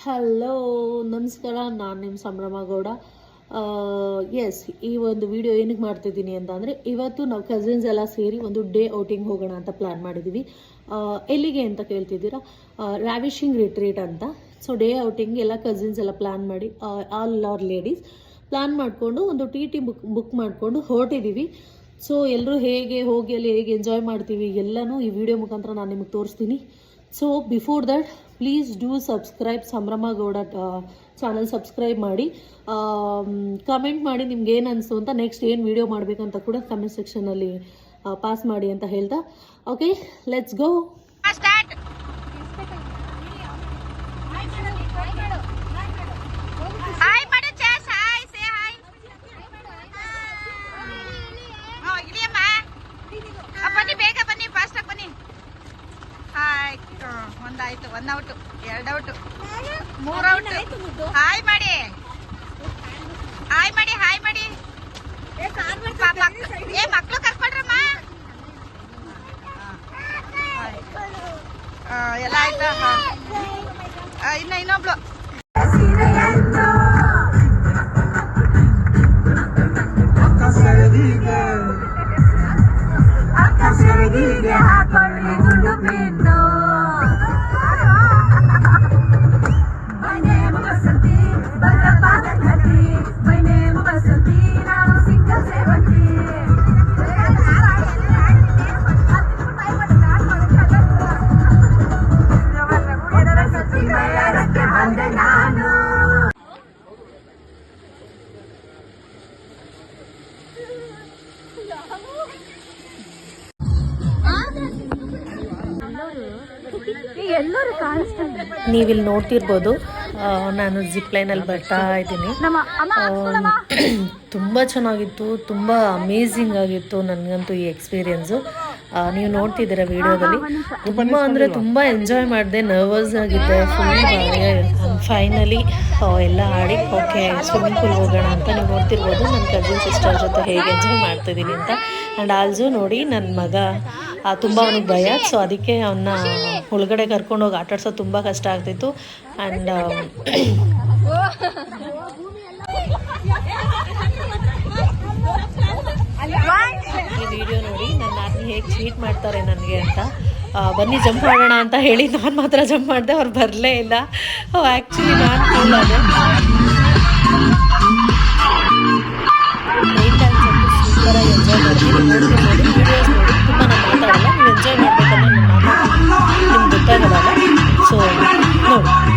Hello ನಮಸ್ಕಾರ, ನಾನು ನಿಮ್ಮ ಸಂಭ್ರಮ ಗೌಡ. ಎಸ್, ಈ ಒಂದು ವಿಡಿಯೋ ಏನಕ್ಕೆ ಮಾಡ್ತಿದ್ದೀನಿ ಅಂತ ಅಂದರೆ, ಇವತ್ತು ನಾವು ಕಸಿನ್ಸ್ ಎಲ್ಲ ಸೇರಿ ಒಂದು ಡೇ ಔಟಿಂಗ್ ಹೋಗೋಣ ಅಂತ ಪ್ಲ್ಯಾನ್ ಮಾಡಿದ್ದೀವಿ. ಎಲ್ಲಿಗೆ ಅಂತ ಕೇಳ್ತಿದ್ದೀರಾ? ರ್ಯಾವಿಶಿಂಗ್ ರಿಟ್ರೀಟ್ ಅಂತ. ಸೊ ಡೇ ಔಟಿಂಗ್ ಎಲ್ಲ ಕಸಿನ್ಸ್ ಎಲ್ಲ ಪ್ಲ್ಯಾನ್ ಮಾಡಿ, ಆಲ್ ಆರ್ ಲೇಡೀಸ್ ಪ್ಲ್ಯಾನ್ ಮಾಡಿಕೊಂಡು ಒಂದು ಟಿ ಬುಕ್ ಮಾಡಿಕೊಂಡು ಹೊರಟಿದ್ದೀವಿ. ಸೊ ಎಲ್ಲರೂ ಹೇಗೆ ಹೋಗಿ ಅಲ್ಲಿ ಹೇಗೆ ಎಂಜಾಯ್ ಮಾಡ್ತೀವಿ ಎಲ್ಲನೂ ಈ ವಿಡಿಯೋ ಮುಖಾಂತರ ನಾನು ನಿಮಗೆ ತೋರಿಸ್ತೀನಿ. So before that please do subscribe ಸಂಭ್ರಮ ಗೌಡ ಚಾನಲ್ ಸಬ್ಸ್ಕ್ರೈಬ್ ಮಾಡಿ, ಕಮೆಂಟ್ ಮಾಡಿ ನಿಮ್ಗೆ ಏನು ಅನಿಸ್ತು ಅಂತ, ನೆಕ್ಸ್ಟ್ ಏನು ವಿಡಿಯೋ ಮಾಡಬೇಕಂತ ಕೂಡ ಕಮೆಂಟ್ ಸೆಕ್ಷನಲ್ಲಿ ಪಾಸ್ ಮಾಡಿ ಅಂತ ಹೇಳ್ತಾ, ಓಕೆ ಲೆಟ್ಸ್ ಗೋ. ಒಂದಾಯ್ತು, 1 ಔಟ್, 2 ಔಟ್, 3 ಔಟ್. ಹಾಯ್ ಮಾಡಿ, ಹಾಯ್ ಮಾಡಿ, ಹಾಯ್ ಮಾಡಿ. ಮಕ್ಳು ಕರ್ಕೊಡ್ರಮ್ಮ. ಎಲ್ಲ ಆಯ್ತಾ? ಇನ್ನೊಬ್ಳು ನೀವಿಲ್ಲಿ ನೋಡ್ತಿರ್ಬೋದು, ನಾನು ಜಿಪ್ ಲೈನಲ್ಲಿ ಬರ್ತಾ ಇದ್ದೀನಿ. ತುಂಬ ಚೆನ್ನಾಗಿತ್ತು, ತುಂಬ ಅಮೇಝಿಂಗ್ ಆಗಿತ್ತು ನನಗಂತೂ ಈ ಎಕ್ಸ್ಪೀರಿಯೆನ್ಸು. ನೀವು ನೋಡ್ತಿದ್ದೀರ ವಿಡಿಯೋದಲ್ಲಿ. ತುಂಬ ಅಂದರೆ ತುಂಬ ಎಂಜಾಯ್ ಮಾಡಿದೆ, ನರ್ವಸ್ ಆಗಿದ್ದೆ ಫುಲ್. ಫೈನಲಿ ಎಲ್ಲ ಆಡಿ ಓಕೆ ಸ್ವಿಮ್ಮಿಂಗ್ ಪೂಲ್ ಹೋಗೋಣ ಅಂತ ನೀವು ನೋಡ್ತಿರ್ಬೋದು. ನನ್ನ ಕಸಿನ್ ಸಿಸ್ಟರ್ ಜೊತೆ ಹೇಗೆ ಎಂಜಾಯ್ ಮಾಡ್ತಿದ್ದೀನಿ ಅಂತ. ಆ್ಯಂಡ್ ಆಲ್ಸೋ ನೋಡಿ, ನನ್ನ ಮಗ ತುಂಬ ಅವನಿಗೆ ಭಯ, ಸೊ ಅದಕ್ಕೆ ಅವನ್ನ ಒಳಗಡೆ ಕರ್ಕೊಂಡೋಗಿ ಆಟಾಡ್ಸೋದು ತುಂಬ ಕಷ್ಟ ಆಗ್ತಿತ್ತು. ಆ್ಯಂಡ್ ಈ ವಿಡಿಯೋ ನೋಡಿ ನನ್ನ ನಾದಿನಿ ಹೇಗೆ ಚೀಟ್ ಮಾಡ್ತಾರೆ ನನಗೆ ಅಂತ. ಬನ್ನಿ ಜಂಪ್ ಮಾಡೋಣ ಅಂತ ಹೇಳಿ ನಾನು ಮಾತ್ರ ಜಂಪ್ ಮಾಡಿದೆ, ಅವ್ರು ಬರಲೇ ಇಲ್ಲ. ಆ್ಯಕ್ಚುಲಿ ನಾನು ಕೂಲ್ ಆದೆ. ನೈಟ್ ಟೈಮ್ಸ್ ಅಂತೂ ಸೂಪರಾಗಿ ಎಂಜಾಯ್ ಮಾಡ್ತೀನಿ. ನೋಡಿ ವಿಡಿಯೋಸ್ ನೋಡಿ, ತುಂಬ ನಾನು ಮಾತಾಡಲ್ಲ, ನೀವು ಎಂಜಾಯ್ ಮಾಡಬೇಕಂದ್ರೆ ನನ್ನ ಮಾತು ನಿಮ್ಗೆ ಗೊತ್ತಾಗಲ್ಲ. ಸೊ ನೋಡಿ.